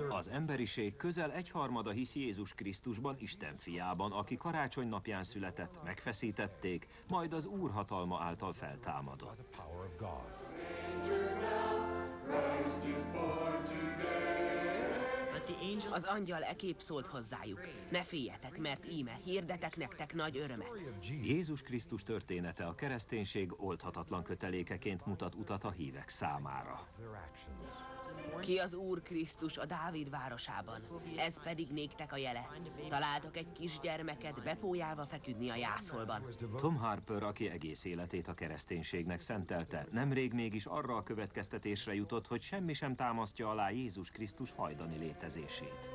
Az emberiség közel egyharmada hisz Jézus Krisztusban, Isten fiában, aki karácsony napján született, megfeszítették, majd az Úr hatalma által feltámadott. Az angyal ekképp szólt hozzájuk: ne féljetek, mert íme hirdetek nektek nagy örömet. Jézus Krisztus története a kereszténység oldhatatlan kötelékeként mutat utat a hívek számára. Ki az Úr Krisztus a Dávid városában, ez pedig néktek a jele. Találtok egy kisgyermeket bepójálva feküdni a jászolban. Tom Harper, aki egész életét a kereszténységnek szentelte, nemrég mégis arra a következtetésre jutott, hogy semmi sem támasztja alá Jézus Krisztus hajdani létezését.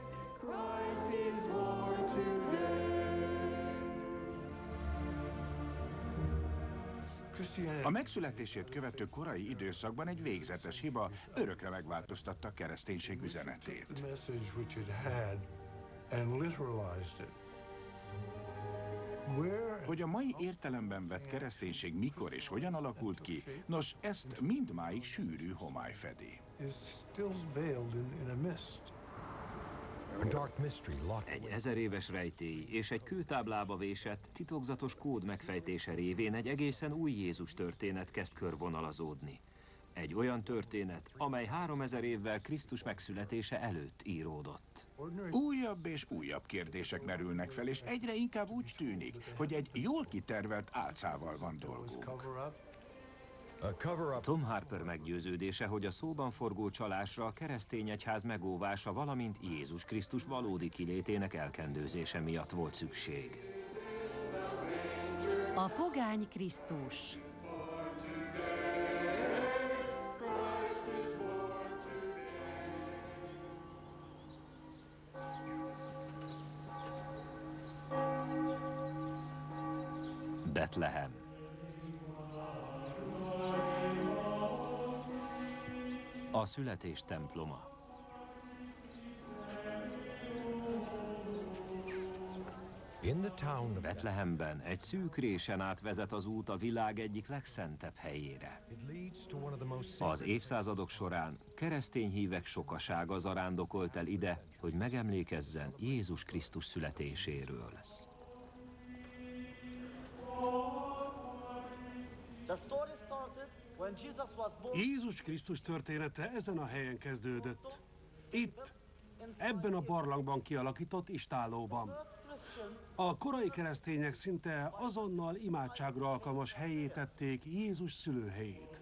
A megszületését követő korai időszakban egy végzetes hiba örökre megváltoztatta a kereszténység üzenetét. Hogy a mai értelemben vett kereszténység mikor és hogyan alakult ki, nos, ezt mindmáig sűrű homály fedi. Egy 1000 éves rejtély és egy kőtáblába vésett, titokzatos kód megfejtése révén egy egészen új Jézus történet kezd körvonalazódni. Egy olyan történet, amely 3000 évvel Krisztus megszületése előtt íródott. Újabb és újabb kérdések merülnek fel, és egyre inkább úgy tűnik, hogy egy jól kitervelt álcával van dolgunk. Tom Harper meggyőződése, hogy a szóban forgó csalásra a keresztény egyház megóvása, valamint Jézus Krisztus valódi kilétének elkendőzése miatt volt szükség. A pogány Krisztus. Betlehem. A születés temploma. Betlehemben egy szűk résen át vezet az út a világ egyik legszentebb helyére. Az évszázadok során keresztény hívek sokasága zarándokolt el ide, hogy megemlékezzen Jézus Krisztus születéséről. Jézus Krisztus története ezen a helyen kezdődött. Itt, ebben a barlangban kialakított istállóban. A korai keresztények szinte azonnal imádságra alkalmas helyé tették Jézus szülőhelyét.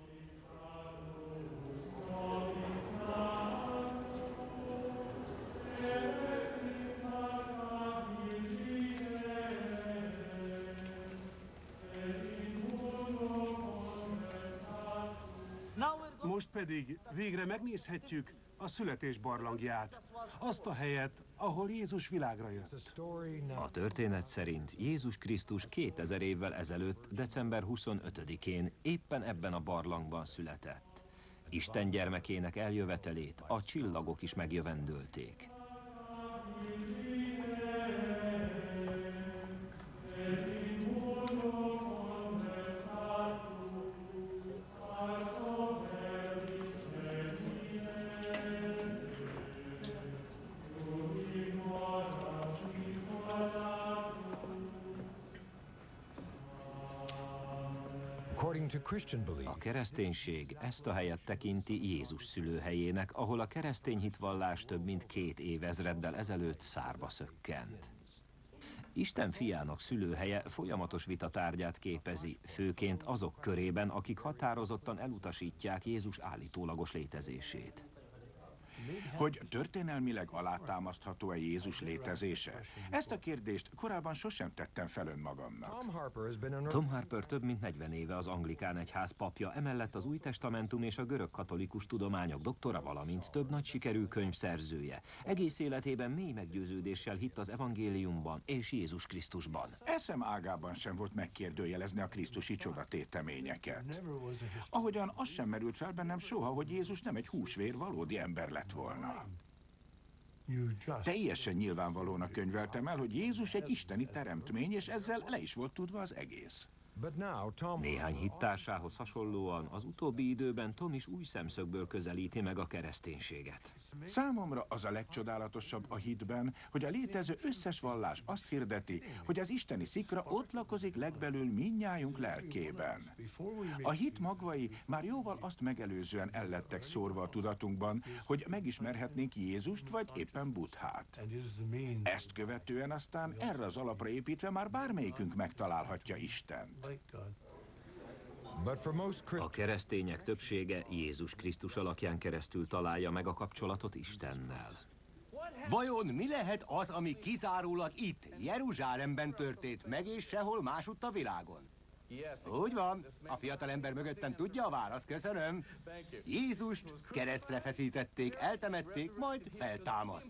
Most pedig végre megnézhetjük a születés barlangját, azt a helyet, ahol Jézus világra jött. A történet szerint Jézus Krisztus 2000 évvel ezelőtt, december 25-én éppen ebben a barlangban született. Isten gyermekének eljövetelét a csillagok is megjövendölték. A kereszténység ezt a helyet tekinti Jézus szülőhelyének, ahol a keresztény hitvallás több mint 2 évezreddel ezelőtt szárba szökkent. Isten fiának szülőhelye folyamatos vita tárgyát képezi, főként azok körében, akik határozottan elutasítják Jézus állítólagos létezését. Hogy történelmileg alátámasztható-e Jézus létezése? Ezt a kérdést korábban sosem tettem fel önmagamnak. Tom Harper több mint 40 éve az anglikán egyház papja, emellett az Új Testamentum és a görög katolikus tudományok doktora, valamint több nagy sikerű könyv szerzője. Egész életében mély meggyőződéssel hitt az evangéliumban és Jézus Krisztusban. Eszem ágában sem volt megkérdőjelezni a krisztusi csodatéteményeket. Ahogyan az sem merült fel bennem soha, hogy Jézus nem egy húsvér valódi ember lett volna. Teljesen nyilvánvalónak könyveltem el, hogy Jézus egy isteni teremtmény, és ezzel le is volt tudva az egész. Néhány hittársához hasonlóan az utóbbi időben Tom is új szemszögből közelíti meg a kereszténységet. Számomra az a legcsodálatosabb a hitben, hogy a létező összes vallás azt hirdeti, hogy az isteni szikra ott lakozik legbelül mindnyájunk lelkében. A hit magvai már jóval azt megelőzően ellettek szórva a tudatunkban, hogy megismerhetnénk Jézust vagy éppen Buddhát. Ezt követően aztán erre az alapra építve már bármelyikünk megtalálhatja Istent. A keresztények többsége Jézus Krisztus alakján keresztül találja meg a kapcsolatot Istennel. Vajon mi lehet az, ami kizárólag itt, Jeruzsálemben történt meg, és sehol másutt a világon? Úgy van, a fiatalember mögöttem tudja a választ, köszönöm. Jézust keresztre feszítették, eltemették, majd feltámadt.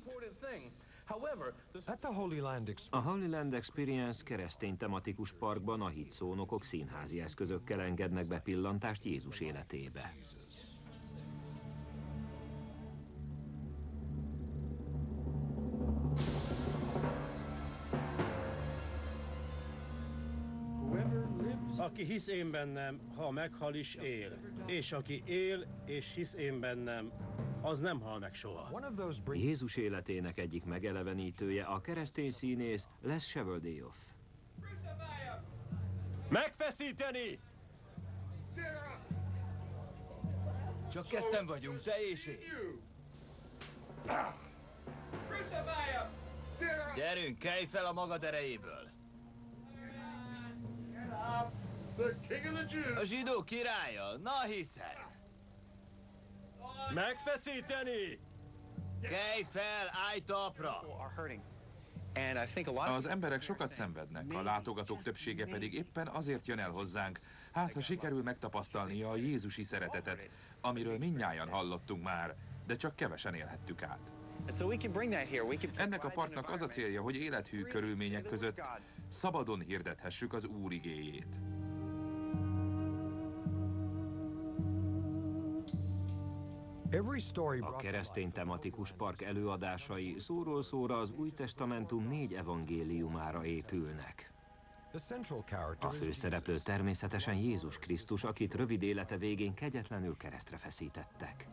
A Holy Land Experience keresztény tematikus parkban a hitszónokok színházi eszközökkel engednek bepillantást Jézus életébe. Aki hisz én bennem, ha meghal is él. És aki él és hisz én bennem, az nem hal meg soha. Jézus életének egyik megelevenítője a keresztény színész Les Cheveldayoff. Megfeszíteni! Csak ketten vagyunk, te és én. Gyerünk, kelj fel a magad erejéből. A zsidó királya, na hiszen. Megfeszíteni! Kelj fel, állj talpra! Az emberek sokat szenvednek, a látogatók többsége pedig éppen azért jön el hozzánk, hát ha sikerül megtapasztalnia a jézusi szeretetet, amiről mindnyájan hallottunk már, de csak kevesen élhettük át. Ennek a parknak az a célja, hogy élethű körülmények között szabadon hirdethessük az Úr igéjét. A keresztény tematikus park előadásai szóról szóra az Új Testamentum 4 evangéliumára épülnek. A főszereplő természetesen Jézus Krisztus, akit rövid élete végén kegyetlenül keresztre feszítettek.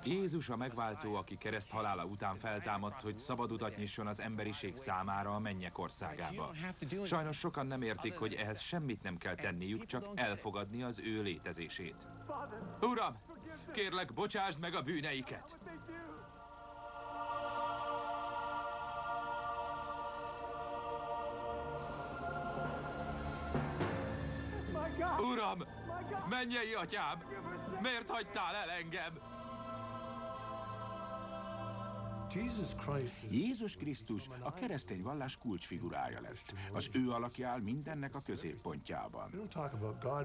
Jézus a megváltó, aki kereszt halála után feltámadt, hogy szabad utat nyisson az emberiség számára a mennyek országába. Sajnos sokan nem értik, hogy ehhez semmit nem kell tenniük, csak elfogadni az ő létezését. Uram, kérlek, bocsásd meg a bűneiket! Uram, mennyei atyám, miért hagytál el engem? Jézus Krisztus a keresztény vallás kulcsfigurája lett. Az ő alakja áll mindennek a középpontjában.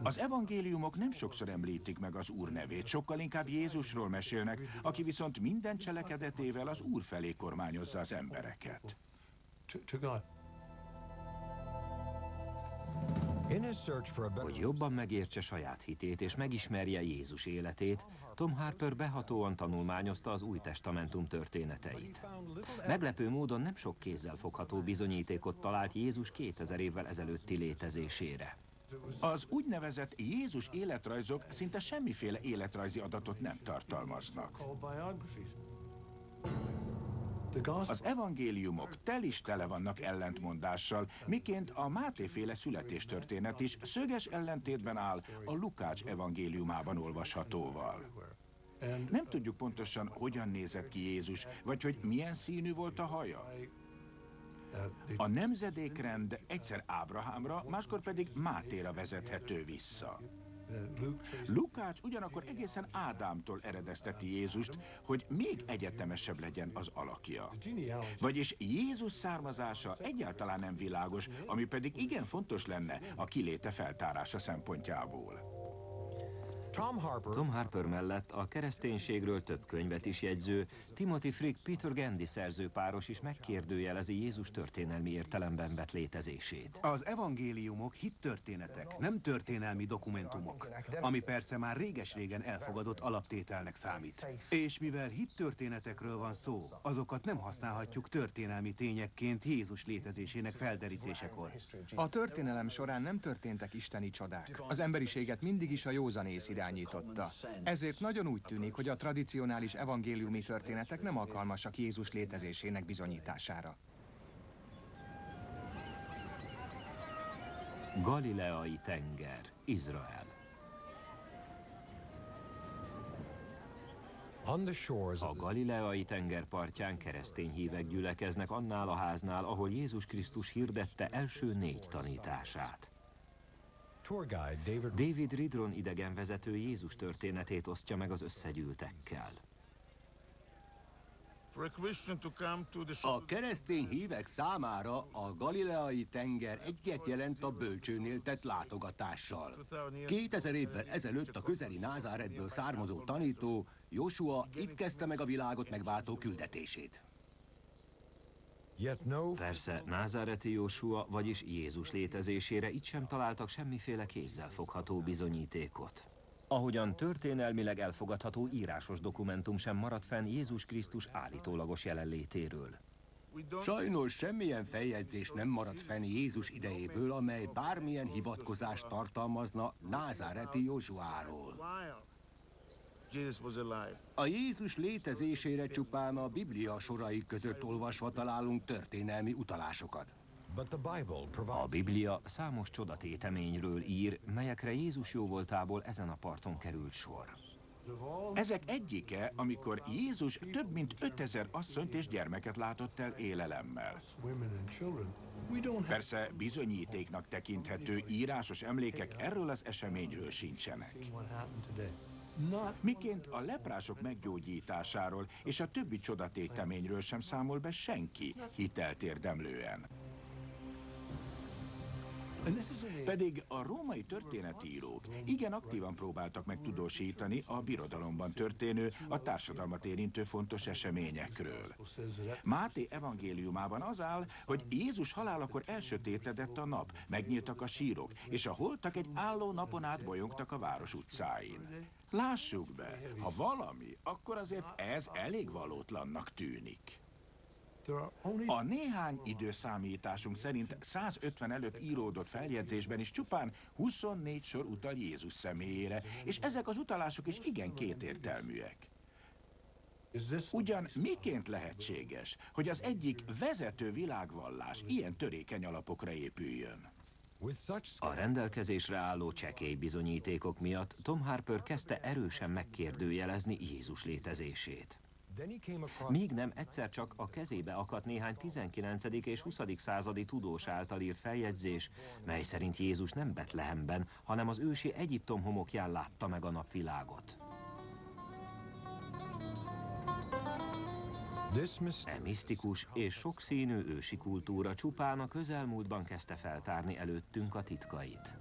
Az evangéliumok nem sokszor említik meg az Úr nevét, sokkal inkább Jézusról mesélnek, aki viszont minden cselekedetével az Úr felé kormányozza az embereket. Hogy jobban megértse saját hitét és megismerje Jézus életét, Tom Harper behatóan tanulmányozta az Új Testamentum történeteit. Meglepő módon nem sok kézzel fogható bizonyítékot talált Jézus 2000 évvel ezelőtti létezésére. Az úgynevezett Jézus életrajzok szinte semmiféle életrajzi adatot nem tartalmaznak. Az evangéliumok tele vannak ellentmondással, miként a Máté-féle születéstörténet is szöges ellentétben áll a Lukács evangéliumában olvashatóval. Nem tudjuk pontosan, hogyan nézett ki Jézus, vagy hogy milyen színű volt a haja. A nemzedékrend egyszer Ábrahámra, máskor pedig Mátéra vezethető vissza. Lukács ugyanakkor egészen Ádámtól eredezteti Jézust, hogy még egyetemesebb legyen az alakja. Vagyis Jézus származása egyáltalán nem világos, ami pedig igen fontos lenne a kiléte feltárása szempontjából. Tom Harper mellett a kereszténységről több könyvet is jegyző Timothy Frick-Peter Gandy szerzőpáros is megkérdőjelezi Jézus történelmi értelemben vett létezését. Az evangéliumok hittörténetek, nem történelmi dokumentumok, ami persze már réges-régen elfogadott alaptételnek számít. És mivel hittörténetekről van szó, azokat nem használhatjuk történelmi tényekként Jézus létezésének felderítésekor. A történelem során nem történtek isteni csodák. Az emberiséget mindig is a józanész irányította. Ezért nagyon úgy tűnik, hogy a tradicionális evangéliumi történetek nem alkalmasak Jézus létezésének bizonyítására. Galileai tenger, Izrael. A Galileai tenger partján keresztény hívek gyülekeznek annál a háznál, ahol Jézus Krisztus hirdette első 4 tanítását. David Ridron idegenvezető Jézus történetét osztja meg az összegyűltekkel. A keresztény hívek számára a Galileai tenger egyet jelent a bölcsőnél tett látogatással. 2000 évvel ezelőtt a közeli Názáretből származó tanító, Jósua itt kezdte meg a világot megváltó küldetését. Persze názáreti Jósua, vagyis Jézus létezésére itt sem találtak semmiféle kézzelfogható bizonyítékot. Ahogyan történelmileg elfogadható írásos dokumentum sem maradt fenn Jézus Krisztus állítólagos jelenlétéről. Sajnos semmilyen feljegyzés nem maradt fenn Jézus idejéből, amely bármilyen hivatkozást tartalmazna názáreti Jósuáról. A Jézus létezésére csupán a Biblia sorai között olvasva találunk történelmi utalásokat. A Biblia számos csodatéteményről ír, melyekre Jézus jóvoltából ezen a parton került sor. Ezek egyike, amikor Jézus több mint 5000 asszonyt és gyermeket látott el élelemmel. Persze bizonyítéknak tekinthető írásos emlékek erről az eseményről sincsenek. Miként a leprások meggyógyításáról és a többi csodatéteményről sem számol be senki hitelt érdemlően. Pedig a római történetírók igen aktívan próbáltak meg tudósítani a birodalomban történő, a társadalmat érintő fontos eseményekről. Máté evangéliumában az áll, hogy Jézus halálakor elsötétedett a nap, megnyíltak a sírok, és a holtak egy álló napon át bolyongtak a város utcáin. Lássuk be, ha valami, akkor azért ez elég valótlannak tűnik. A néhány időszámításunk szerint 150 előtt íródott feljegyzésben is csupán 24 sor utal Jézus személyére, és ezek az utalások is igen kétértelműek. Ugyan miként lehetséges, hogy az egyik vezető világvallás ilyen törékeny alapokra épüljön? A rendelkezésre álló csekély bizonyítékok miatt Tom Harper kezdte erősen megkérdőjelezni Jézus létezését. Míg nem egyszer csak a kezébe akadt néhány 19. és 20. századi tudós által írt feljegyzés, mely szerint Jézus nem Betlehemben, hanem az ősi Egyiptom homokján látta meg a napvilágot. E misztikus és sokszínű ősi kultúra csupán a közelmúltban kezdte feltárni előttünk a titkait.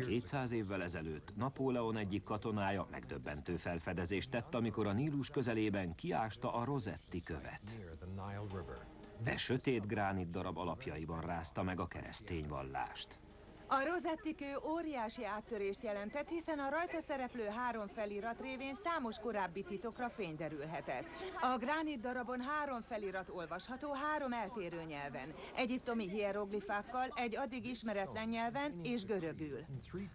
200 évvel ezelőtt Napóleon egyik katonája megdöbbentő felfedezést tett, amikor a Nílus közelében kiásta a Rosetti követ. E sötét gránit darab alapjaiban rázta meg a keresztény vallást. A Rosetti kő óriási áttörést jelentett, hiszen a rajta szereplő 3 felirat révén számos korábbi titokra fény derülhetett. A gránit darabon 3 felirat olvasható 3 eltérő nyelven, egyiptomi hieroglifákkal, egy addig ismeretlen nyelven és görögül.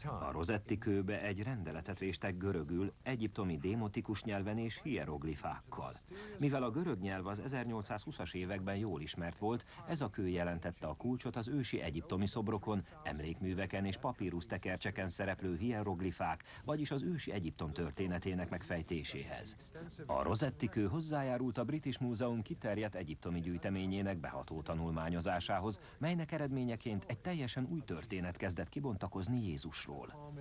A Rosetti kőbe egy rendeletet véstek görögül, egyiptomi démotikus nyelven és hieroglifákkal. Mivel a görög nyelv az 1820-as években jól ismert volt, ez a kő jelentette a kulcsot az ősi egyiptomi szobrokon, emlékművekben kézműveken és papírusztekercseken szereplő hieroglifák, vagyis az ősi Egyiptom történetének megfejtéséhez. A Rosetti-kő hozzájárult a British Museum kiterjedt egyiptomi gyűjteményének beható tanulmányozásához, melynek eredményeként egy teljesen új történet kezdett kibontakozni Jézusról.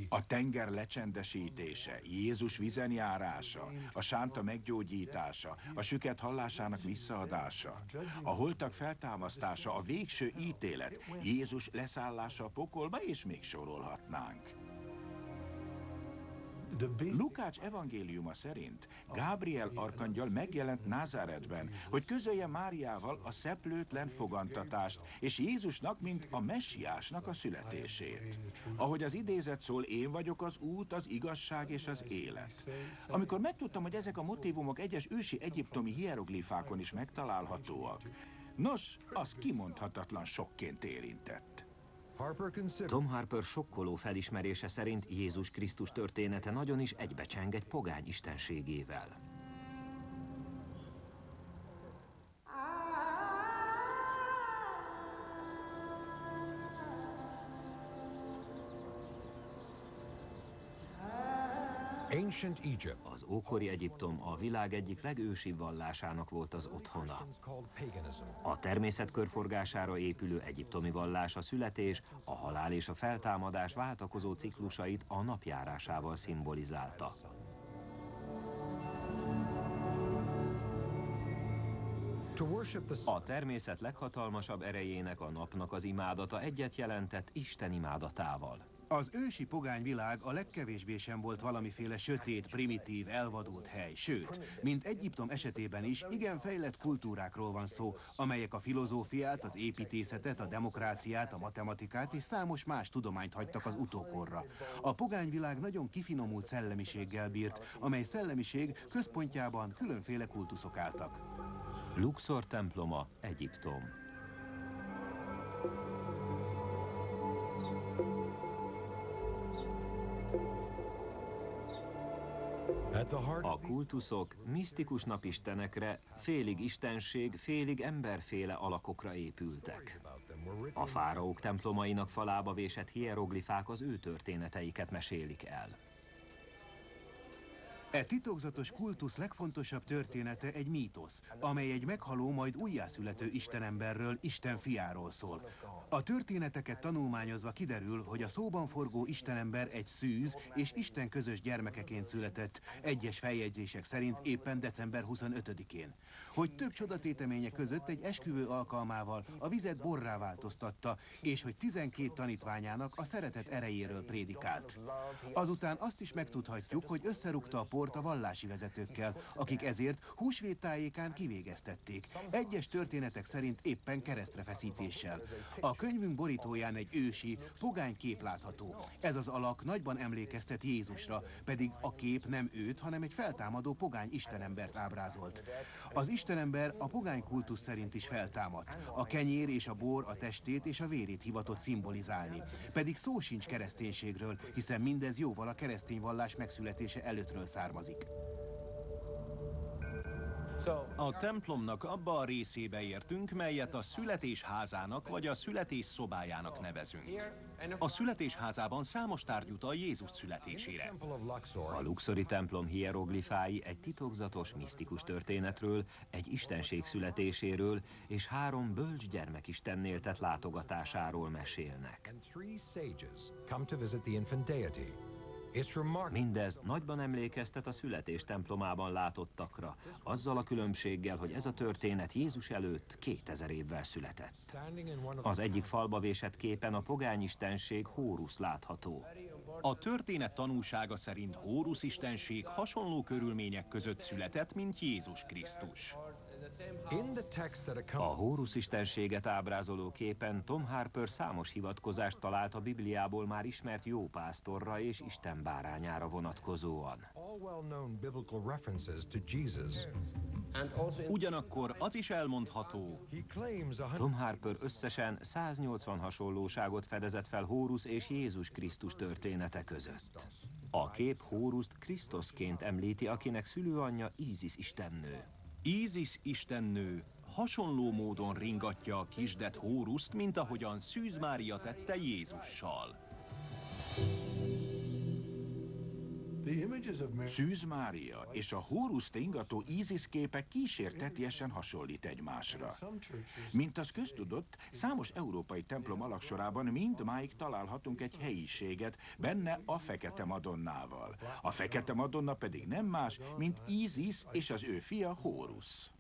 A tenger lecsendesítése, Jézus vízen járása, a sánta meggyógyítása, a süket hallásának visszaadása, a holtak feltámasztása, a végső ítélet, Jézus leszállása a pokolba, és még sorolhatnánk. Lukács evangéliuma szerint Gábriel arkangyal megjelent Názáretben, hogy közölje Máriával a szeplőtlen fogantatást, és Jézusnak, mint a messiásnak a születését. Ahogy az idézet szól, én vagyok az út, az igazság és az élet. Amikor megtudtam, hogy ezek a motívumok egyes ősi egyiptomi hieroglifákon is megtalálhatóak, nos, az kimondhatatlan sokként érintett. Tom Harper sokkoló felismerése szerint Jézus Krisztus története nagyon is egybecseng egy pogány istenségével. Az ókori Egyiptom a világ egyik legősibb vallásának volt az otthona. A természet körforgására épülő egyiptomi vallás a születés, a halál és a feltámadás váltakozó ciklusait a napjárásával szimbolizálta. A természet leghatalmasabb erejének, a napnak az imádata egyet jelentett Isten imádatával. Az ősi pogány világ a legkevésbé sem volt valamiféle sötét, primitív, elvadult hely. Sőt, mint Egyiptom esetében is, igen fejlett kultúrákról van szó, amelyek a filozófiát, az építészetet, a demokráciát, a matematikát és számos más tudományt hagytak az utókorra. A pogány világ nagyon kifinomult szellemiséggel bírt, amely szellemiség központjában különféle kultuszok álltak. Luxor temploma, Egyiptom. A kultuszok misztikus napistenekre, félig istenség, félig emberféle alakokra épültek. A fáraók templomainak falába vésett hieroglifák az ő történeteiket mesélik el. E titokzatos kultusz legfontosabb története egy mítosz, amely egy meghaló, majd újjászülető istenemberről, Isten fiáról szól. A történeteket tanulmányozva kiderül, hogy a szóban forgó istenember egy szűz és Isten közös gyermekeként született, egyes feljegyzések szerint éppen december 25-én. Hogy több csodatéteménye között egy esküvő alkalmával a vizet borrá változtatta, és hogy 12 tanítványának a szeretet erejéről prédikált. Azután azt is megtudhatjuk, hogy összerúgta a port a vallási vezetőkkel, akik ezért húsvét tájékán kivégeztették. Egyes történetek szerint éppen keresztrefeszítéssel. A könyvünk borítóján egy ősi, pogány kép látható. Ez az alak nagyban emlékeztet Jézusra, pedig a kép nem őt, hanem egy feltámadó pogány istenembert ábrázolt. Az istenember a pogány kultusz szerint is feltámadt. A kenyér és a bor a testét és a vérét hivatott szimbolizálni. Pedig szó sincs kereszténységről, hiszen mindez jóval a keresztény vallás megszületése előttről származik. A templomnak abba a részébe értünk, melyet a születésházának vagy a születésszobájának nevezünk. A születésházában számos tárgy utal Jézus születésére. A luxori templom hieroglifái egy titokzatos, misztikus történetről, egy istenség születéséről és 3 bölcs gyermekistennél tett látogatásáról mesélnek. Mindez nagyban emlékeztet a születés templomában látottakra, azzal a különbséggel, hogy ez a történet Jézus előtt 2000 évvel született. Az egyik falba vésett képen a pogányistenség Hórusz látható. A történet tanúsága szerint Hórusz istenség hasonló körülmények között született, mint Jézus Krisztus. A Hórusz istenséget ábrázoló képen Tom Harper számos hivatkozást talált a Bibliából már ismert jópásztorra és Isten bárányára vonatkozóan. Ugyanakkor az is elmondható, Tom Harper összesen 180 hasonlóságot fedezett fel Hórusz és Jézus Krisztus története között. A kép Hóruszt Krisztusként említi, akinek szülőanyja Ízisz istennő. Ízisz istennő hasonló módon ringatja a kisdet Hóruszt, mint ahogyan Szűz Mária tette Jézussal. Szűz Mária és a Hóruszt ringató Ízisz képe kísértetiesen hasonlít egymásra. Mint az köztudott, számos európai templom alaksorában mindmáig találhatunk egy helyiséget, benne a Fekete Madonnával. A Fekete Madonna pedig nem más, mint Ízisz és az ő fia Hórusz.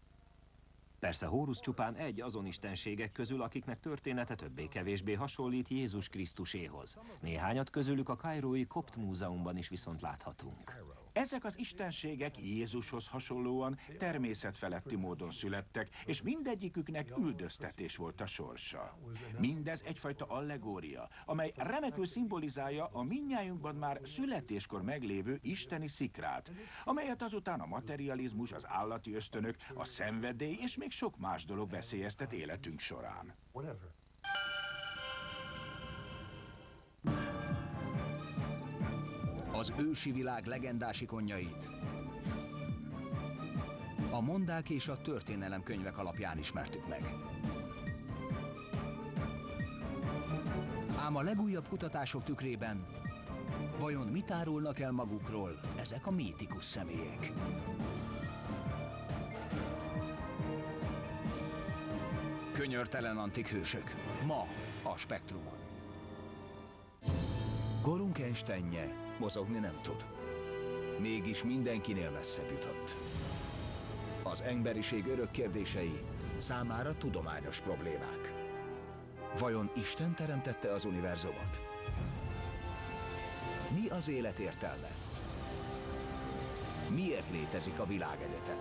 Persze Hórusz csupán egy azon istenségek közül, akiknek története többé-kevésbé hasonlít Jézus Krisztuséhoz. Néhányat közülük a kairói Kopt Múzeumban is viszont láthatunk. Ezek az istenségek Jézushoz hasonlóan természetfeletti módon születtek, és mindegyiküknek üldöztetés volt a sorsa. Mindez egyfajta allegória, amely remekül szimbolizálja a mindnyájunkban már születéskor meglévő isteni szikrát, amelyet azután a materializmus, az állati ösztönök, a szenvedély és még sok más dolog veszélyeztet életünk során. Az ősi világ legendás ikonjait a mondák és a történelemkönyvek alapján ismertük meg. Ám a legújabb kutatások tükrében vajon mit árulnak el magukról ezek a mítikus személyek? Könyörtelen antik hősök, ma a Spektrumon. Korunk Einsteinje mozogni nem tud. Mégis mindenkinél messzebb jutott. Az emberiség örök kérdései számára tudományos problémák. Vajon Isten teremtette az univerzumot? Mi az élet értelme? Miért létezik a világegyetem?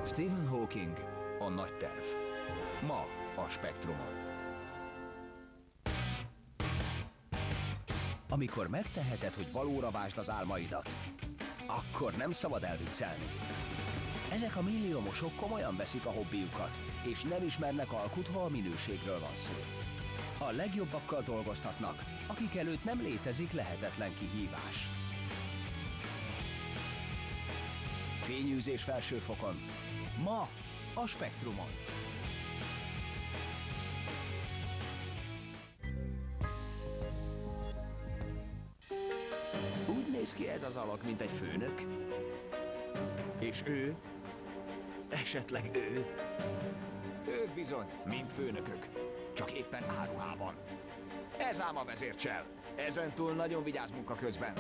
Stephen Hawking, a nagy terv. Ma a Spektrumon. Amikor megteheted, hogy valóra vásd az álmaidat, akkor nem szabad elviccelni. Ezek a milliómosok komolyan veszik a hobbiukat, és nem ismernek alkut, ha a minőségről van szó. A legjobbakkal dolgoztatnak, akik előtt nem létezik lehetetlen kihívás. Fényűzés felső fokon. Ma a Spektrumon. Úgy néz ki ez az alak, mint egy főnök. És ő? Esetleg ő? Ők bizony, mind főnökök. Csak éppen áruhában. Ez ám a vezércsel. Ezentúl nagyon vigyázz munka közben.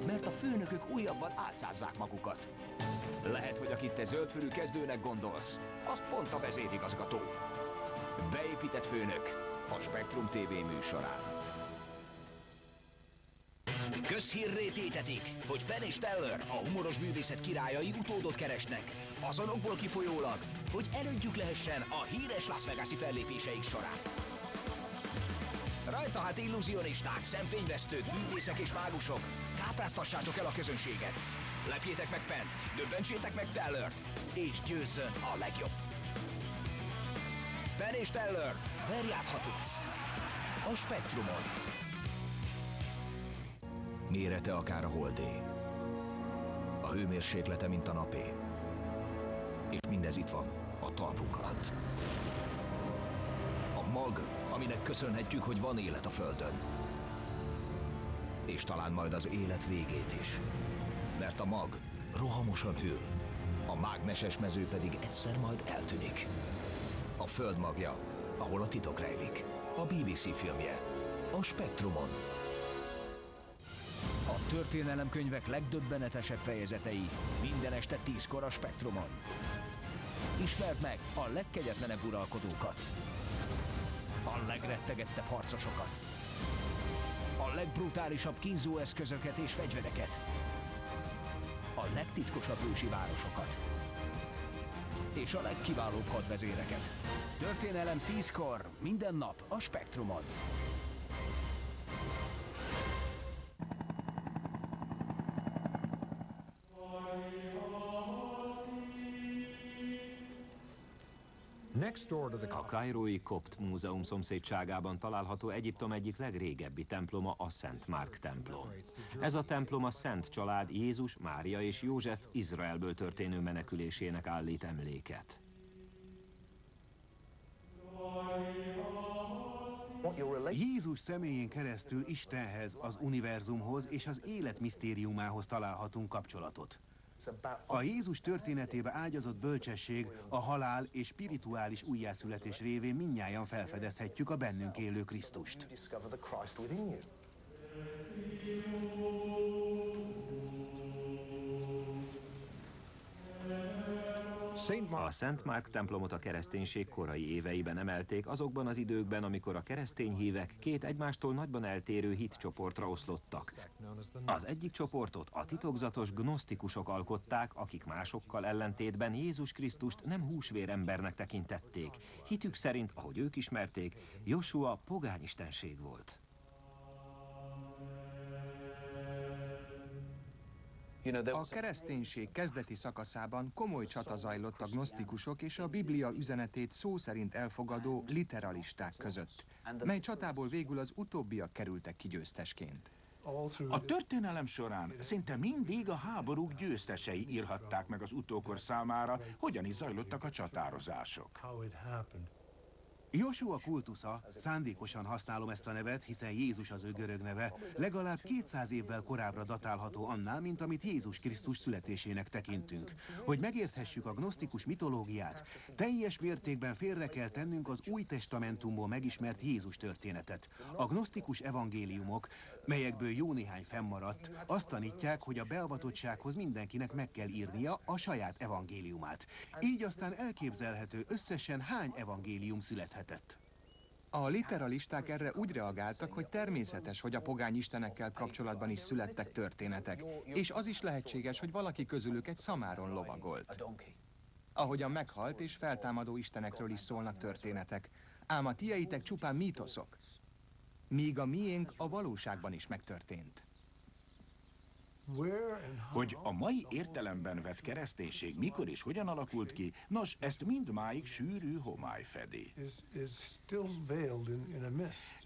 Mert a főnökök újabban álcázzák magukat. Lehet, hogy akit te zöldfőrű kezdőnek gondolsz, az pont a vezérigazgató. Beépített főnök a Spektrum TV műsorán. Közhírré tétetik, hogy Ben és Teller, a humoros művészet királyai utódot keresnek, azonokból kifolyólag, hogy elődjük lehessen a híres Las Vegas-i fellépéseik során. Rajta hát illúzionisták, szemfényvesztők, bűvészek és mágusok, kápráztassátok el a közönséget. Lepjétek meg Pent, döbbentsétek meg Tellert, és győzzön a legjobb. Ben és Teller, verj át, ha tudsz. A Spektrumon. Mérete akár a holdé. A hőmérséklete, mint a napé. És mindez itt van, a talpunk alatt. A mag, aminek köszönhetjük, hogy van élet a Földön. És talán majd az élet végét is. Mert a mag rohamosan hűl, a mágneses mező pedig egyszer majd eltűnik. A Föld magja, ahol a titok rejlik. A BBC filmje, a Spektrumon. A történelemkönyvek legdöbbenetesebb fejezetei minden este 10-kor a Spektrumon. Ismerd meg a legkegyetlenebb uralkodókat, a legrettegettebb harcosokat, a legbrutálisabb kínzóeszközöket és fegyvereket, a legtitkosabb ősi városokat és a legkiválóbb hadvezéreket. Történelem 10-kor, minden nap a Spektrumon. A kairói Kopt Múzeum szomszédságában található Egyiptom egyik legrégebbi temploma, a Szent Márk templom. Ez a templom a Szent Család Jézus, Mária és József Izraelből történő menekülésének állít emléket. Jézus személyén keresztül Istenhez, az univerzumhoz és az élet misztériumához találhatunk kapcsolatot. A Jézus történetébe ágyazott bölcsesség, a halál és spirituális újjászületés révén mindnyájan felfedezhetjük a bennünk élő Krisztust. A Szent Márk templomot a kereszténység korai éveiben emelték, azokban az időkben, amikor a keresztény hívek két egymástól nagyban eltérő hitcsoportra oszlottak. Az egyik csoportot a titokzatos gnosztikusok alkották, akik másokkal ellentétben Jézus Krisztust nem húsvérembernek tekintették. Hitük szerint, ahogy ők ismerték, Josua pogányistenség volt. A kereszténység kezdeti szakaszában komoly csata zajlott a gnosztikusok és a Biblia üzenetét szó szerint elfogadó literalisták között, mely csatából végül az utóbbiak kerültek ki győztesként. A történelem során szinte mindig a háborúk győztesei írhatták meg az utókor számára, hogyan is zajlottak a csatározások. Josua kultusza, szándékosan használom ezt a nevet, hiszen Jézus az ő görög neve, legalább 200 évvel korábbra datálható annál, mint amit Jézus Krisztus születésének tekintünk. Hogy megérthessük a gnosztikus mitológiát, teljes mértékben félre kell tennünk az Új Testamentumból megismert Jézus történetet. A gnosztikus evangéliumok, melyekből jó néhány fennmaradt, azt tanítják, hogy a beavatottsághoz mindenkinek meg kell írnia a saját evangéliumát. Így aztán elképzelhető, összesen hány evangélium született. A literalisták erre úgy reagáltak, hogy természetes, hogy a pogány istenekkel kapcsolatban is születtek történetek, és az is lehetséges, hogy valaki közülük egy szamáron lovagolt. Ahogyan meghalt és feltámadó istenekről is szólnak történetek, ám a tieitek csupán mítoszok, míg a miénk a valóságban is megtörtént. Hogy a mai értelemben vett kereszténység mikor és hogyan alakult ki, nos, ezt mindmáig sűrű homály fedi.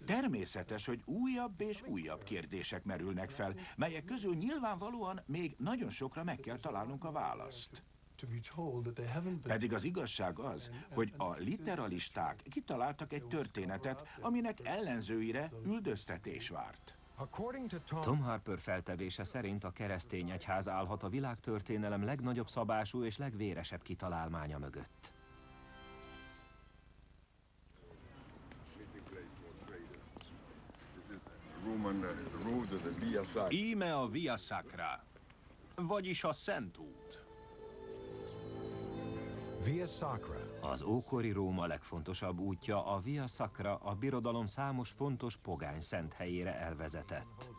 Természetes, hogy újabb és újabb kérdések merülnek fel, melyek közül nyilvánvalóan még nagyon sokra meg kell találnunk a választ. Pedig az igazság az, hogy a literalisták kitaláltak egy történetet, aminek ellenzőire üldöztetés várt. Tom Harper feltevése szerint a keresztény egyház állhat a világtörténelem legnagyobb szabású és legvéresebb kitalálmánya mögött. Íme a Via Sacra, vagyis a Szent út. Via Sacra. Az ókori Róma legfontosabb útja, a Via Sacra, a birodalom számos fontos pogány szent helyére elvezetett.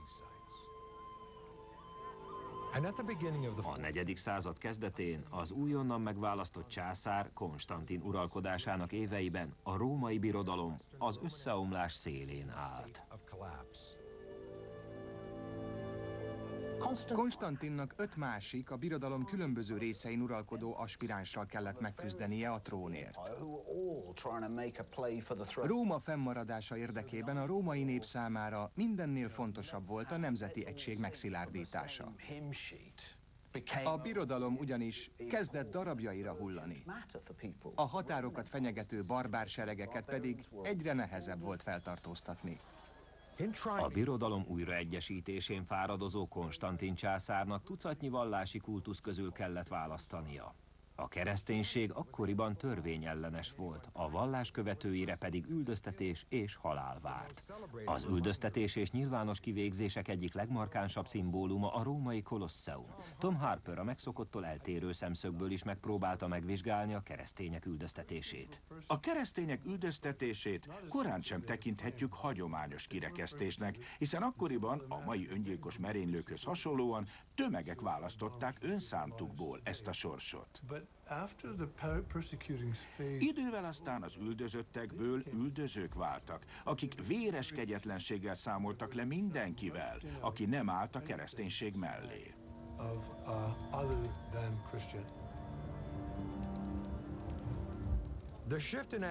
A 4. század kezdetén az újonnan megválasztott császár Konstantin uralkodásának éveiben a római birodalom az összeomlás szélén állt. Konstantinnak 5 másik, a birodalom különböző részein uralkodó aspiránssal kellett megküzdenie a trónért. Róma fennmaradása érdekében a római nép számára mindennél fontosabb volt a nemzeti egység megszilárdítása. A birodalom ugyanis kezdett darabjaira hullani. A határokat fenyegető barbár seregeket pedig egyre nehezebb volt feltartóztatni. A birodalom újraegyesítésén fáradozó Konstantin császárnak tucatnyi vallási kultusz közül kellett választania. A kereszténység akkoriban törvényellenes volt, a vallás követőire pedig üldöztetés és halál várt. Az üldöztetés és nyilvános kivégzések egyik legmarkánsabb szimbóluma a római Kolosseum. Tom Harper a megszokottól eltérő szemszögből is megpróbálta megvizsgálni a keresztények üldöztetését. A keresztények üldöztetését korán sem tekinthetjük hagyományos kirekesztésnek, hiszen akkoriban a mai öngyilkos merénylőkhöz hasonlóan tömegek választották önszántukból ezt a sorsot. Idővel aztán az üldözöttekből üldözők váltak, akik véres kegyetlenséggel számoltak le mindenkivel, aki nem állt a kereszténység mellé.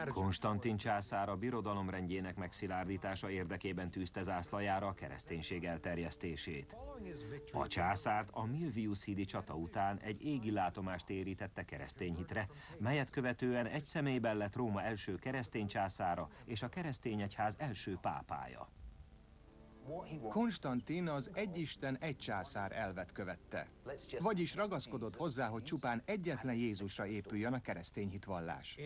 Konstantin császár a birodalom rendjének megszilárdítása érdekében tűzte zászlajára a kereszténység elterjesztését. A császárt a Milvius-hídi csata után egy égi látomást térítette keresztény hitre, melyet követően egy személyben lett Róma első keresztény császára és a keresztény egyház első pápája. Konstantin az egy isten, egy császár elvet követte. Vagyis ragaszkodott hozzá, hogy csupán egyetlen Jézusra épüljön a keresztény hitvallás.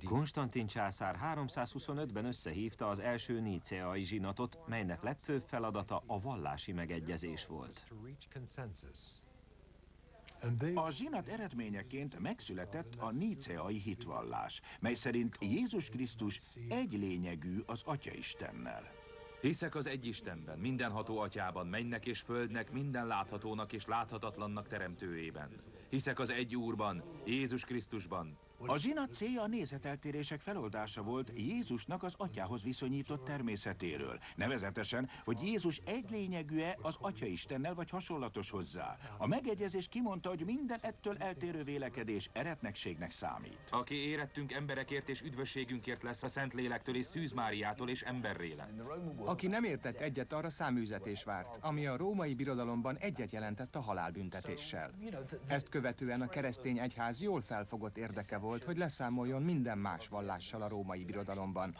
Konstantin császár 325-ben összehívta az első níceai zsinatot, melynek legfőbb feladata a vallási megegyezés volt. A zsinat eredményeként megszületett a níceai hitvallás, mely szerint Jézus Krisztus egy lényegű az Atyaistennel. Hiszek az egy Istenben, mindenható Atyában, mennynek és földnek, minden láthatónak és láthatatlannak teremtőjében. Hiszek az egy Úrban, Jézus Krisztusban. A zsinat célja a nézeteltérések feloldása volt Jézusnak az Atyához viszonyított természetéről. Nevezetesen, hogy Jézus egy lényegű-e az Atyaistennel vagy hasonlatos hozzá. A megegyezés kimondta, hogy minden ettől eltérő vélekedés eretnekségnek számít. Aki érettünk emberekért és üdvösségünkért lesz a Szentlélektől és Szűz Máriától és emberré lett. Aki nem értett egyet, arra száműzetés várt, ami a római birodalomban egyet jelentett a halálbüntetéssel. Ezt követően a keresztény egyház jól felfogott érdeke volt, hogy leszámoljon minden más vallással a római birodalomban,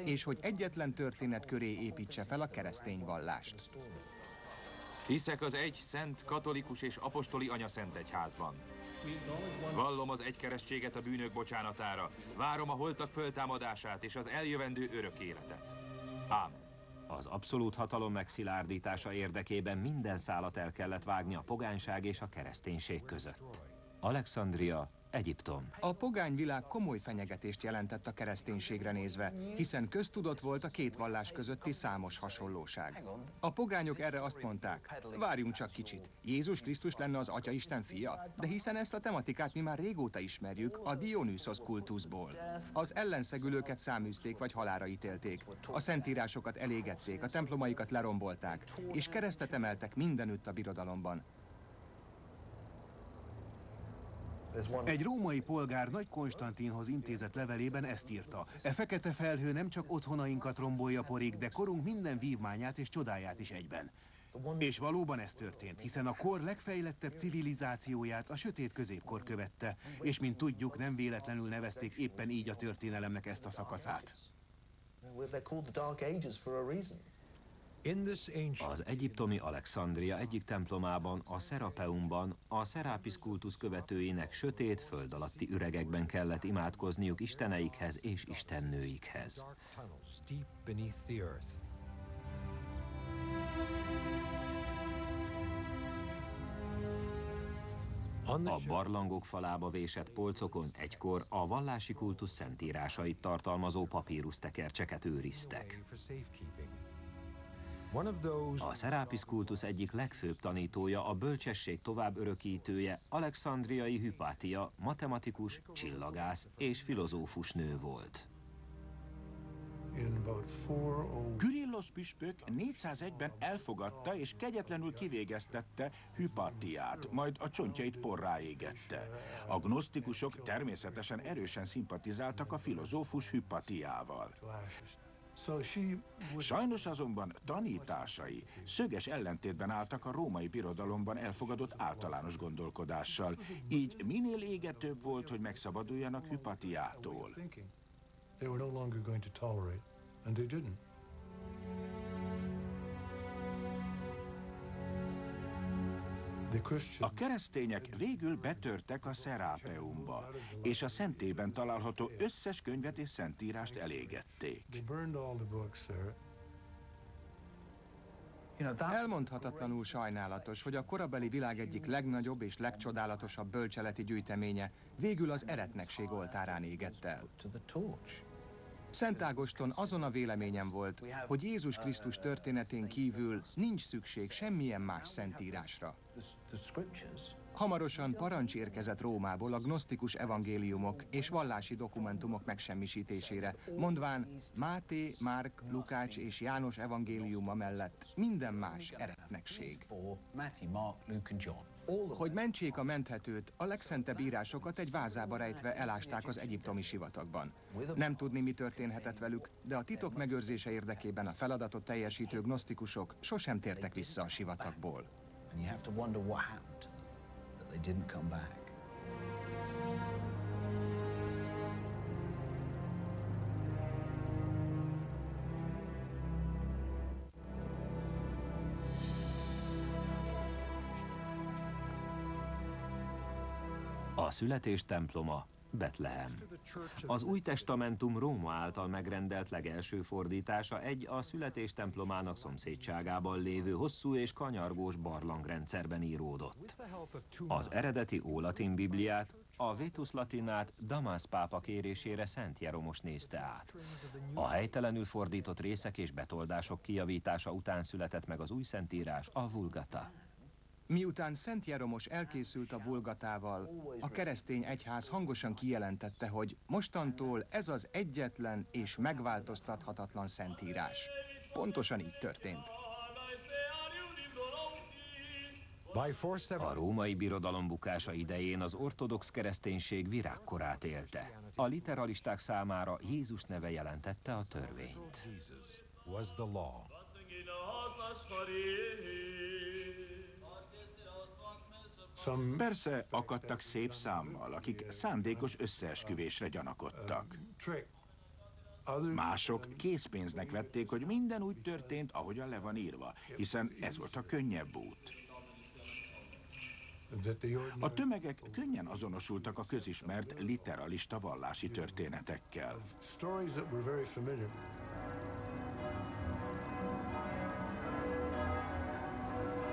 és hogy egyetlen történet köré építse fel a keresztény vallást. Hiszek az egy szent, katolikus és apostoli anyaszent egyházban. Vallom az egykeresztséget a bűnök bocsánatára, várom a holtak föltámadását és az eljövendő örök életet. Ámen. Az abszolút hatalom megszilárdítása érdekében minden szálat el kellett vágni a pogányság és a kereszténység között. Alexandria, Egyiptom. A pogány világ komoly fenyegetést jelentett a kereszténységre nézve, hiszen köztudott volt a két vallás közötti számos hasonlóság. A pogányok erre azt mondták, várjunk csak kicsit, Jézus Krisztus lenne az Atyaisten fia, de hiszen ezt a tematikát mi már régóta ismerjük a Dionysos kultuszból. Az ellenszegülőket száműzték vagy halálra ítélték, a szentírásokat elégették, a templomaikat lerombolták, és keresztet emeltek mindenütt a birodalomban. Egy római polgár Nagy Konstantinhoz intézett levelében ezt írta. E fekete felhő nem csak otthonainkat rombolja porig, de korunk minden vívmányát és csodáját is egyben. És valóban ez történt, hiszen a kor legfejlettebb civilizációját a sötét középkor követte, és mint tudjuk, nem véletlenül nevezték éppen így a történelemnek ezt a szakaszát. Az egyiptomi Alexandria egyik templomában, a Szerapeumban a Szerápisz kultusz követőinek sötét, föld alatti üregekben kellett imádkozniuk isteneikhez és istennőikhez. A barlangok falába vésett polcokon egykor a vallási kultusz szentírásait tartalmazó papírusztekercseket őriztek. A Szerápisz kultusz egyik legfőbb tanítója, a bölcsesség tovább örökítője, alexandriai Hypatia, matematikus, csillagász és filozófus nő volt. Kyrillos püspök 401-ben elfogadta és kegyetlenül kivégeztette Hypatiát, majd a csontjait porrá égette. A gnosztikusok természetesen erősen szimpatizáltak a filozófus Hypatiával. Sajnos azonban tanításai szöges ellentétben álltak a római birodalomban elfogadott általános gondolkodással, így minél égetőbb volt, hogy megszabaduljanak Hypatiától. A keresztények végül betörtek a Szerapeumba, és a szentében található összes könyvet és szentírást elégették. Elmondhatatlanul sajnálatos, hogy a korabeli világ egyik legnagyobb és legcsodálatosabb bölcseleti gyűjteménye végül az eretnekség oltárán égett el. Szent Ágoston azon a véleményen volt, hogy Jézus Krisztus történetén kívül nincs szükség semmilyen más szentírásra. Hamarosan parancs érkezett Rómából a gnosztikus evangéliumok és vallási dokumentumok megsemmisítésére, mondván Máté, Márk, Lukács és János evangéliuma mellett minden más eretnekség. Hogy mentsék a menthetőt, a legszentebb írásokat egy vázába rejtve elásták az egyiptomi sivatagban. Nem tudni, mi történhetett velük, de a titok megőrzése érdekében a feladatot teljesítő gnosztikusok sosem tértek vissza a sivatagból. A születés temploma Betlehem. Az Új Testamentum Róma által megrendelt legelső fordítása egy a születés templomának szomszédságában lévő hosszú és kanyargós barlangrendszerben íródott. Az eredeti ólatin bibliát, a Vetus Latinát Damász pápa kérésére Szent Jeromos nézte át. A helytelenül fordított részek és betoldások kijavítása után született meg az új szentírás, a Vulgata. Miután Szent Jeromos elkészült a Vulgatával, a keresztény egyház hangosan kijelentette, hogy mostantól ez az egyetlen és megváltoztathatatlan szentírás. Pontosan így történt. A római birodalom bukása idején az ortodox kereszténység virágkorát élte. A literalisták számára Jézus neve jelentette a törvényt. Persze akadtak szép számmal, akik szándékos összeesküvésre gyanakodtak. Mások készpénznek vették, hogy minden úgy történt, ahogyan le van írva, hiszen ez volt a könnyebb út. A tömegek könnyen azonosultak a közismert literalista vallási történetekkel.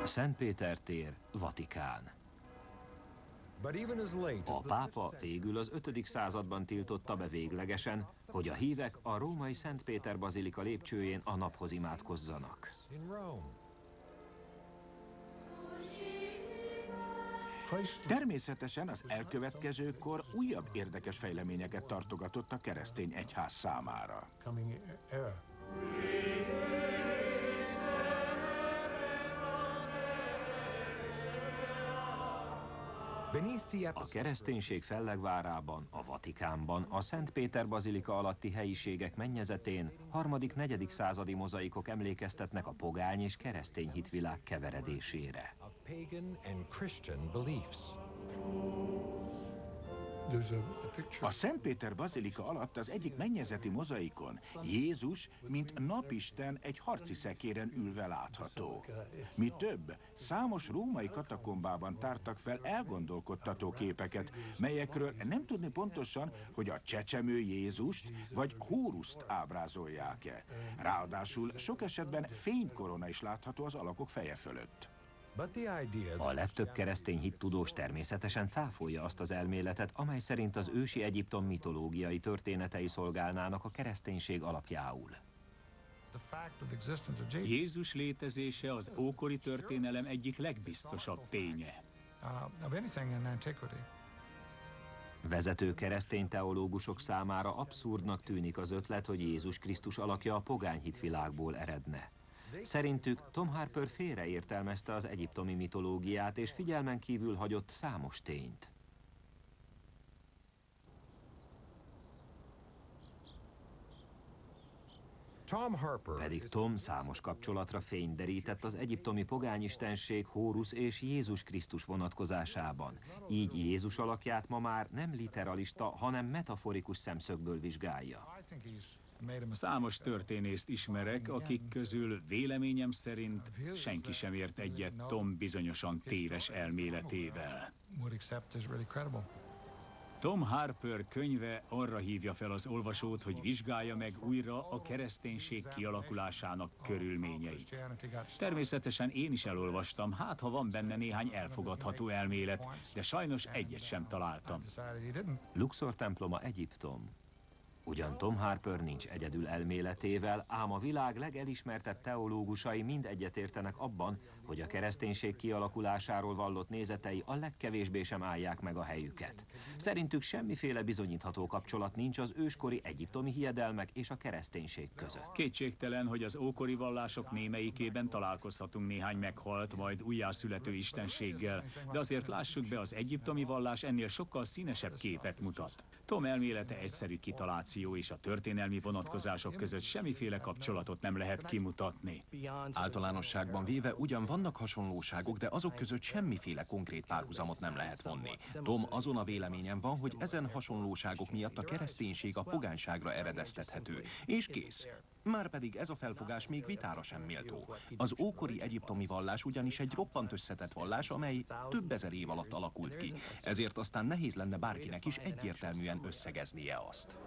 Szent Péter tér, Vatikán. A pápa végül az 5. században tiltotta be véglegesen, hogy a hívek a római Szent Péter bazilika lépcsőjén a naphoz imádkozzanak. Természetesen az elkövetkezőkor újabb érdekes fejleményeket tartogatott a keresztény egyház számára. A kereszténység fellegvárában, a Vatikánban, a Szent Péter bazilika alatti helyiségek mennyezetén 3.-4. századi mozaikok emlékeztetnek a pogány és keresztény hitvilág keveredésére. A Szent Péter bazilika alatt az egyik mennyezeti mozaikon Jézus, mint napisten egy harci szekéren ülve látható. Mi több, számos római katakombában tártak fel elgondolkodtató képeket, melyekről nem tudni pontosan, hogy a csecsemő Jézust vagy Hóruszt ábrázolják-e. Ráadásul sok esetben fénykorona is látható az alakok feje fölött. A legtöbb keresztény hittudós természetesen cáfolja azt az elméletet, amely szerint az ősi Egyiptom mitológiai történetei szolgálnának a kereszténység alapjául. Jézus létezése az ókori történelem egyik legbiztosabb ténye. Vezető keresztény teológusok számára abszurdnak tűnik az ötlet, hogy Jézus Krisztus alakja a pogány hitvilágból eredne. Szerintük Tom Harper félreértelmezte az egyiptomi mitológiát és figyelmen kívül hagyott számos tényt. Pedig Tom számos kapcsolatra fényt derített az egyiptomi pogányistenség, Hórusz és Jézus Krisztus vonatkozásában. Így Jézus alakját ma már nem literalista, hanem metaforikus szemszögből vizsgálja. Számos történészt ismerek, akik közül véleményem szerint senki sem ért egyet Tom bizonyosan téves elméletével. Tom Harper könyve arra hívja fel az olvasót, hogy vizsgálja meg újra a kereszténység kialakulásának körülményeit. Természetesen én is elolvastam, hát ha van benne néhány elfogadható elmélet, de sajnos egyet sem találtam. Luxor temploma, Egyiptom. Ugyan Tom Harper nincs egyedül elméletével, ám a világ legelismertebb teológusai mind egyetértenek abban, hogy a kereszténység kialakulásáról vallott nézetei a legkevésbé sem állják meg a helyüket. Szerintük semmiféle bizonyítható kapcsolat nincs az őskori egyiptomi hiedelmek és a kereszténység között. Kétségtelen, hogy az ókori vallások némelyikében találkozhatunk néhány meghalt, majd újjászülető istenséggel, de azért lássuk be, az egyiptomi vallás ennél sokkal színesebb képet mutat. Tom elmélete egyszerű kitaláció, és a történelmi vonatkozások között semmiféle kapcsolatot nem lehet kimutatni. Általánosságban véve ugyan vannak hasonlóságok, de azok között semmiféle konkrét párhuzamot nem lehet vonni. Tom azon a véleményen van, hogy ezen hasonlóságok miatt a kereszténység a pogányságra eredeztethető, és kész. Márpedig ez a felfogás még vitára sem méltó. Az ókori egyiptomi vallás ugyanis egy roppant összetett vallás, amely több ezer év alatt alakult ki. Ezért aztán nehéz lenne bárkinek is egyértelműen összegeznie azt.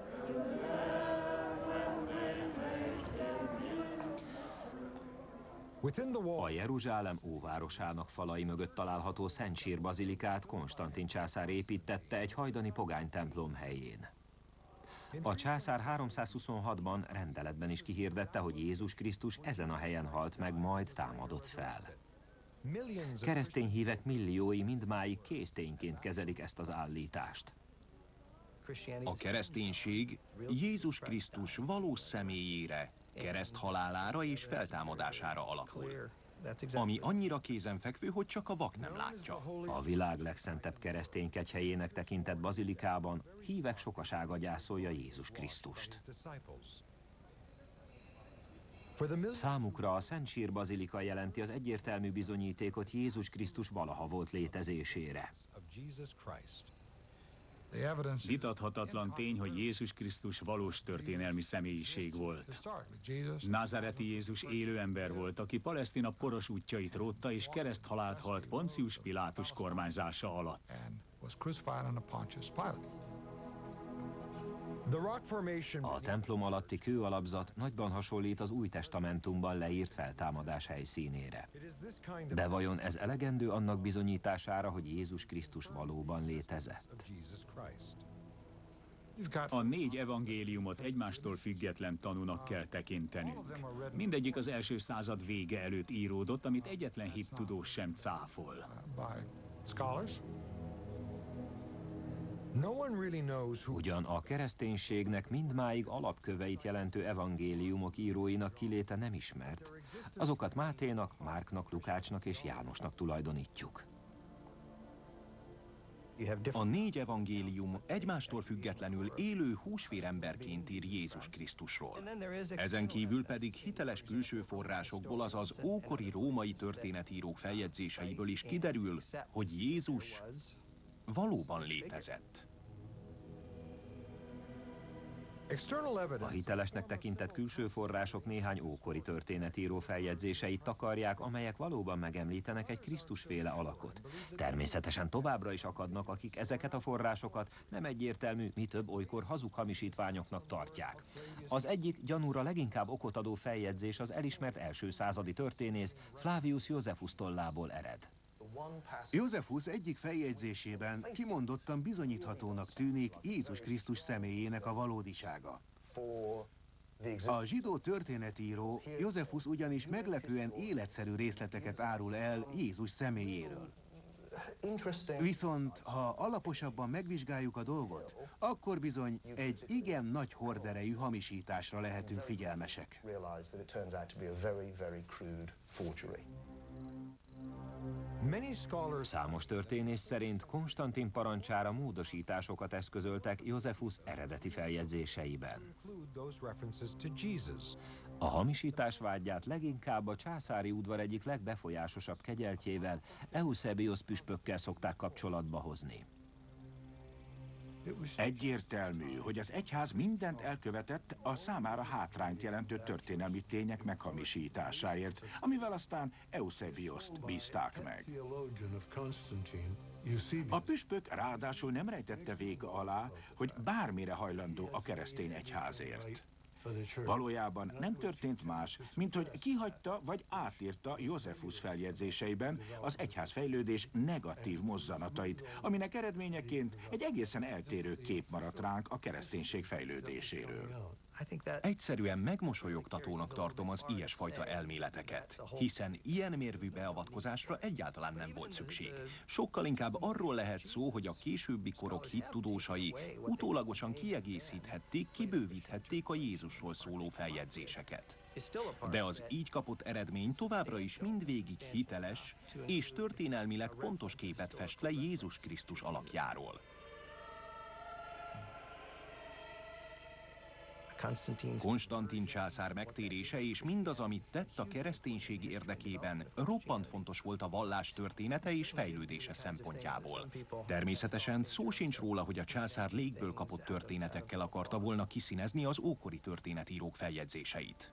A Jeruzsálem óvárosának falai mögött található Szent Sír bazilikát Konstantin császár építette egy hajdani pogány templom helyén. A császár 326-ban rendeletben is kihirdette, hogy Jézus Krisztus ezen a helyen halt meg, majd támadott fel. Keresztény hívek milliói mindmáig késztényként kezelik ezt az állítást. A kereszténység Jézus Krisztus valós személyére, kereszthalálára és feltámadására alapul. Ami annyira kézenfekvő, hogy csak a vak nem látja. A világ legszentebb keresztény kegyhelyének tekintett bazilikában hívek sokasága gyászolja Jézus Krisztust. Számukra a Szent Sír bazilika jelenti az egyértelmű bizonyítékot Jézus Krisztus valaha volt létezésére. Vitathatatlan tény, hogy Jézus Krisztus valós történelmi személyiség volt. Názáreti Jézus élő ember volt, aki Palesztina poros útjait rótta és kereszthalált halt Poncius Pilátus kormányzása alatt. A templom alatti kőalapzat nagyban hasonlít az Új Testamentumban leírt feltámadás helyszínére. De vajon ez elegendő annak bizonyítására, hogy Jézus Krisztus valóban létezett? A 4 evangéliumot egymástól független tanúnak kell tekintenünk. Mindegyik az első század vége előtt íródott, amit egyetlen hittudós sem cáfol. Ugyan a kereszténységnek mindmáig alapköveit jelentő evangéliumok íróinak kiléte nem ismert. Azokat Máténak, Márknak, Lukácsnak és Jánosnak tulajdonítjuk. A 4 evangélium egymástól függetlenül élő húsvéremberként ír Jézus Krisztusról. Ezen kívül pedig hiteles külső forrásokból, azaz ókori római történetírók feljegyzéseiből is kiderül, hogy Jézus valóban létezett. A hitelesnek tekintett külső források néhány ókori történetíró feljegyzéseit takarják, amelyek valóban megemlítenek egy Krisztusféle alakot. Természetesen továbbra is akadnak, akik ezeket a forrásokat nem egyértelmű, mi több olykor hazug hamisítványoknak tartják. Az egyik gyanúra leginkább okot adó feljegyzés az elismert első századi történész Flavius Josephus tollából ered. Josephus egyik feljegyzésében kimondottan bizonyíthatónak tűnik Jézus Krisztus személyének a valódisága. A zsidó történetíró Josephus ugyanis meglepően életszerű részleteket árul el Jézus személyéről. Viszont, ha alaposabban megvizsgáljuk a dolgot, akkor bizony egy igen nagy horderejű hamisításra lehetünk figyelmesek. Számos történész szerint Konstantin parancsára módosításokat eszközöltek Josephus eredeti feljegyzéseiben. A hamisítás vágyát leginkább a császári udvar egyik legbefolyásosabb kegyeltjével, Eusebius püspökkel szokták kapcsolatba hozni. Egyértelmű, hogy az egyház mindent elkövetett a számára hátrányt jelentő történelmi tények meghamisításáért, amivel aztán Eusebiust bízták meg. A püspök ráadásul nem rejtette vége alá, hogy bármire hajlandó a keresztény egyházért. Valójában nem történt más, mint hogy kihagyta vagy átírta Josephus feljegyzéseiben az egyházfejlődés negatív mozzanatait, aminek eredményeként egy egészen eltérő kép maradt ránk a kereszténység fejlődéséről. Egyszerűen megmosolyogtatónak tartom az ilyesfajta elméleteket, hiszen ilyen mérvű beavatkozásra egyáltalán nem volt szükség. Sokkal inkább arról lehet szó, hogy a későbbi korok hittudósai utólagosan kiegészíthették, kibővíthették a Jézusról szóló feljegyzéseket. De az így kapott eredmény továbbra is mindvégig hiteles és történelmileg pontos képet fest le Jézus Krisztus alakjáról. Konstantin császár megtérése és mindaz, amit tett a kereszténység érdekében, roppant fontos volt a vallás története és fejlődése szempontjából. Természetesen szó sincs róla, hogy a császár légből kapott történetekkel akarta volna kiszínezni az ókori történetírók feljegyzéseit.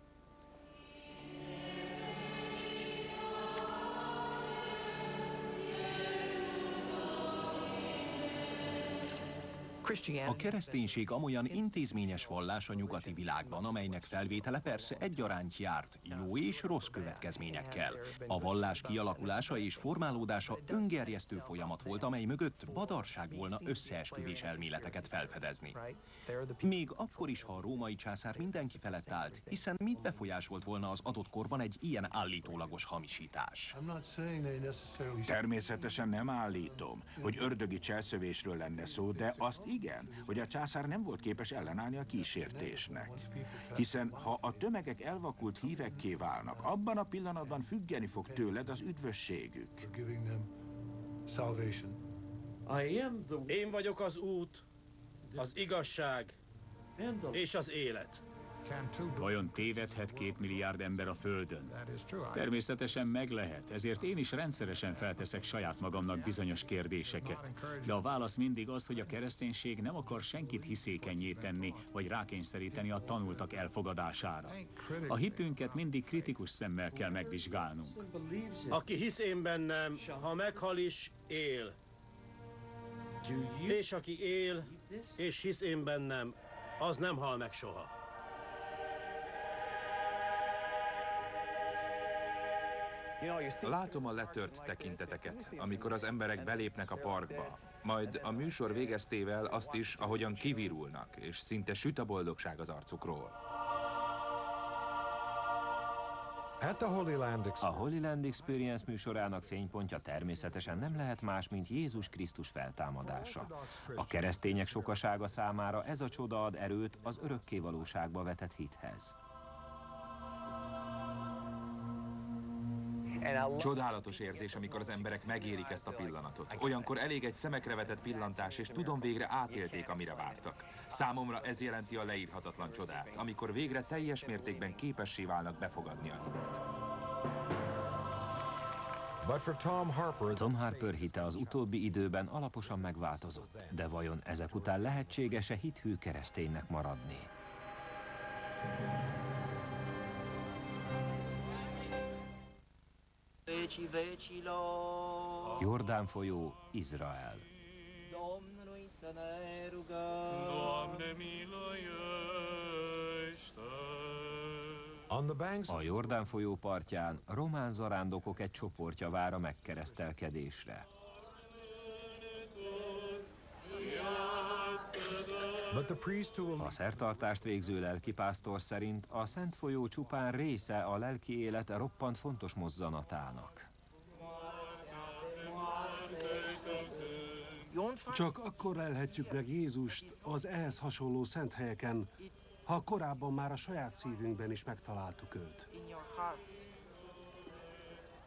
A kereszténység amolyan intézményes vallás a nyugati világban, amelynek felvétele persze egyaránt járt jó és rossz következményekkel. A vallás kialakulása és formálódása öngerjesztő folyamat volt, amely mögött badarság volna összeesküvés elméleteket felfedezni. Még akkor is, ha a római császár mindenki felett állt, hiszen mit befolyásolt volna az adott korban egy ilyen állítólagos hamisítás? Természetesen nem állítom, hogy ördögi cselszövésről lenne szó, de azt igen, hogy a császár nem volt képes ellenállni a kísértésnek. Hiszen ha a tömegek elvakult hívekké válnak, abban a pillanatban függeni fog tőled az üdvösségük. Én vagyok az út, az igazság és az élet. Vajon tévedhet 2 milliárd ember a Földön? Természetesen meg lehet, ezért én is rendszeresen felteszek saját magamnak bizonyos kérdéseket. De a válasz mindig az, hogy a kereszténység nem akar senkit hiszékennyé tenni, vagy rákényszeríteni a tanultak elfogadására. A hitünket mindig kritikus szemmel kell megvizsgálnunk. Aki hisz én bennem, ha meghal is, él. És aki él, és hisz én bennem, az nem hal meg soha. Látom a letört tekinteteket, amikor az emberek belépnek a parkba. Majd a műsor végeztével azt is, ahogyan kivirulnak, és szinte süt a boldogság az arcukról. A Holy Land Experience műsorának fénypontja természetesen nem lehet más, mint Jézus Krisztus feltámadása. A keresztények sokasága számára ez a csoda ad erőt az örökkévalóságba vetett hithez. Csodálatos érzés, amikor az emberek megélik ezt a pillanatot. Olyankor elég egy szemekre vetett pillantás, és tudom, végre átélték, amire vártak. Számomra ez jelenti a leírhatatlan csodát, amikor végre teljes mértékben képessé válnak befogadni a hitet. Tom Harper hite az utóbbi időben alaposan megváltozott, de vajon ezek után lehetséges-e hithű kereszténynek maradni? Jordán folyó, Izrael. A Jordán folyó partján román zarándokok egy csoportja vár a megkeresztelkedésre. A szertartást végző lelkipásztor szerint a Szent folyó csupán része a lelki élet roppant fontos mozzanatának. Csak akkor lelhetjük meg Jézust az ehhez hasonló szent helyeken, ha korábban már a saját szívünkben is megtaláltuk őt.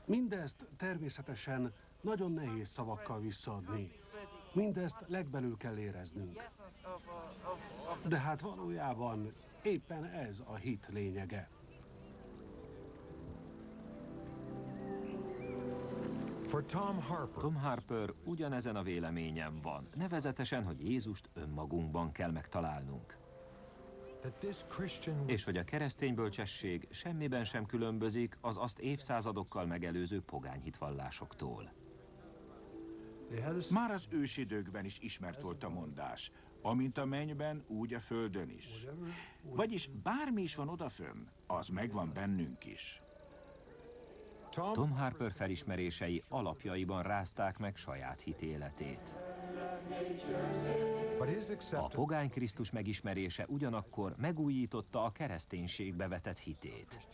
Mindezt természetesen nagyon nehéz szavakkal visszaadni. Mindezt legbelül kell éreznünk. De hát valójában éppen ez a hit lényege. Tom Harper ugyanezen a véleményen van, nevezetesen, hogy Jézust önmagunkban kell megtalálnunk. És hogy a keresztény bölcsesség semmiben sem különbözik az azt évszázadokkal megelőző pogány hitvallásoktól. Már az ősidőkben is ismert volt a mondás. amint a mennyben, úgy a földön is. Vagyis bármi is van odafönn, az megvan bennünk is. Tom Harper felismerései alapjaiban rázták meg saját hitéletét. A pogány Krisztus megismerése ugyanakkor megújította a kereszténységbe vetett hitét.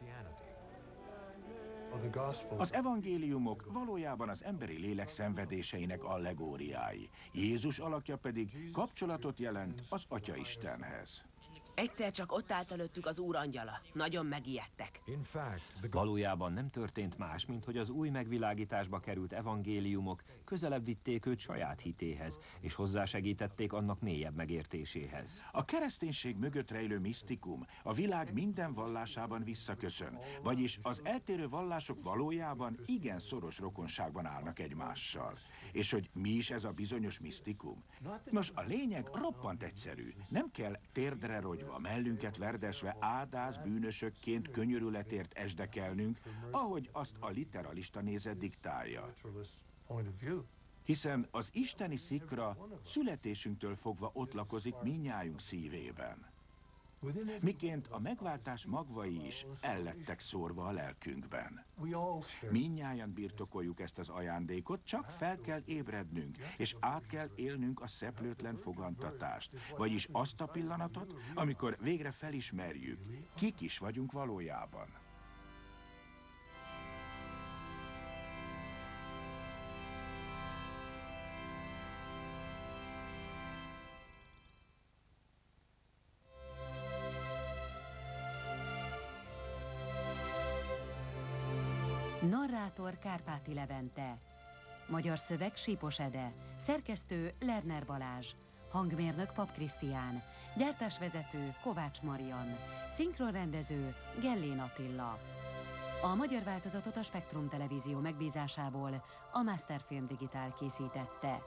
Az evangéliumok valójában az emberi lélek szenvedéseinek allegóriái. Jézus alakja pedig kapcsolatot jelent az Atya Istenhez. Egyszer csak ott állt előttük az Úr angyala. Nagyon megijedtek. Valójában nem történt más, mint hogy az új megvilágításba került evangéliumok közelebb vitték őt saját hitéhez, és hozzásegítették annak mélyebb megértéséhez. A kereszténység mögött rejlő misztikum a világ minden vallásában visszaköszön, vagyis az eltérő vallások valójában igen szoros rokonságban állnak egymással. És hogy mi is ez a bizonyos misztikum? Nos, a lényeg roppant egyszerű. Nem kell térdre rogyva, mellünket verdesve, ádáz bűnösökként könyörületért esdekelnünk, ahogy azt a literalista nézet diktálja. Hiszen az isteni szikra születésünktől fogva ott lakozik mindnyájunk szívében. Miként a megváltás magvai is ellettek szórva a lelkünkben. Mindnyájan birtokoljuk ezt az ajándékot, csak fel kell ébrednünk, és át kell élnünk a szeplőtlen fogantatást, vagyis azt a pillanatot, amikor végre felismerjük, kik is vagyunk valójában. Narrátor Kárpáti Levente. Magyar szöveg Sípos Ede. Szerkesztő Lerner Balázs. Hangmérnök Pap Krisztián. Gyártásvezető Kovács Marian. Szinkronrendező Gellén Attila. A magyar változatot a Spektrum Televízió megbízásából a Masterfilm Digitál készítette.